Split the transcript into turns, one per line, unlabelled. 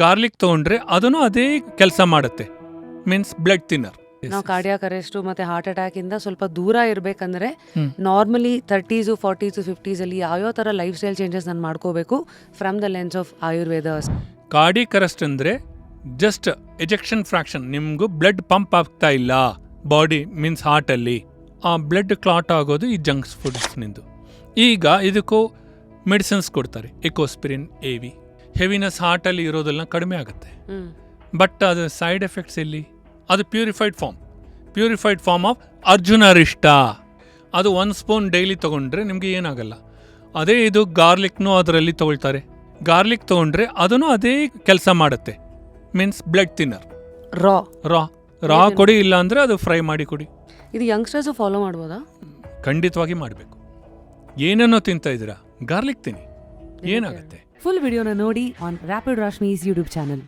Garlic ತೊಗೊಂಡ್ರೆ ಅದನ್ನು ಅದೇ ಕೆಲಸ ಮಾಡುತ್ತೆ, ಮೀನ್ಸ್ ಬ್ಲಡ್ ಥಿನ್ನರ್.
ನಾವು ಕಾರ್ಡಿಯಾಕ್ ಅರೆಸ್ಟ್ ಮತ್ತೆ ಹಾರ್ಟ್ ಅಟ್ಯಾಕ್ ಇಂದ ಸ್ವಲ್ಪ ದೂರ ಇರಬೇಕಂದ್ರೆ ನಾರ್ಮಲಿ 30s 40s 50s ಅಲ್ಲಿ ಯಾವ ತರ ಲೈಫ್ ಸ್ಟೈಲ್ ಚೇಂಜಸ್ ನಾನು ಮಾಡ್ಕೋಬೇಕು from the lens of Ayurveda?
Cardiac arrest ಅಂದರೆ ಜಸ್ಟ್ ಎಜೆಕ್ಷನ್ ಫ್ರಾಕ್ಷನ್, ನಿಮಗೂ ಬ್ಲಡ್ ಪಂಪ್ ಆಗ್ತಾ ಇಲ್ಲ ಬಾಡಿ ಮೀನ್ಸ್ ಹಾರ್ಟಲ್ಲಿ, ಆ ಬ್ಲಡ್ ಕ್ಲಾಟ್ ಆಗೋದು ಈ ಜಂಕ್ಸ್ ಫುಡ್ಸ್ನಿಂದು. ಈಗ ಇದಕ್ಕೂ ಮೆಡಿಸಿನ್ಸ್ ಕೊಡ್ತಾರೆ, ಎಕೋಸ್ಪಿರಿನ್, AV. ಹೆವಿನೆಸ್ ಹಾರ್ಟಲ್ಲಿ ಇರೋದೆಲ್ಲ ಕಡಿಮೆ ಆಗುತ್ತೆ. ಬಟ್ ಅದು ಸೈಡ್ ಎಫೆಕ್ಟ್ಸ್ ಎಲ್ಲಿ? ಅದು ಪ್ಯೂರಿಫೈಡ್ ಫಾರ್ಮ್ ಆಫ್ ಅರ್ಜುನರಿಷ್ಟ. ಅದು 1 ಸ್ಪೂನ್ ಡೈಲಿ ತೊಗೊಂಡ್ರೆ ನಿಮಗೆ ಏನಾಗಲ್ಲ. ಅದೇ ಇದು ಗಾರ್ಲಿಕ್ನೂ ಅದರಲ್ಲಿ ತೊಗೊಳ್ತಾರೆ. ಗಾರ್ಲಿಕ್ ತೊಗೊಂಡ್ರೆ ಅದನ್ನು ಅದೇ ಕೆಲಸ ಮಾಡುತ್ತೆ, ಮೀನ್ಸ್ ಬ್ಲಡ್ ಥಿನ್ನರ್. ರಾ ಕೊಡಿ, ಇಲ್ಲ ಅಂದರೆ ಅದು ಫ್ರೈ ಮಾಡಿ ಕೊಡಿ.
ಇದು ಯಂಗ್ಸ್ಟರ್ಸ್ ಫಾಲೋ ಮಾಡ್ಬೋದಾ?
ಖಂಡಿತವಾಗಿ ಮಾಡಬೇಕು. ಏನನ್ನೋ ತಿಂತಾ ಇದ್ದೀರಾ, ಗಾರ್ಲಿಕ್ ತಿನ್ನಿ, ಏನಾಗುತ್ತೆ.
ಫುಲ್ ವಿಡಿಯೋನ ನೋಡಿ ಆನ್ ರ್ಯಾಪಿಡ್ ರಾಶ್ಮೀಸ್ ಯೂಟ್ಯೂಬ್ ಚಾನಲ್.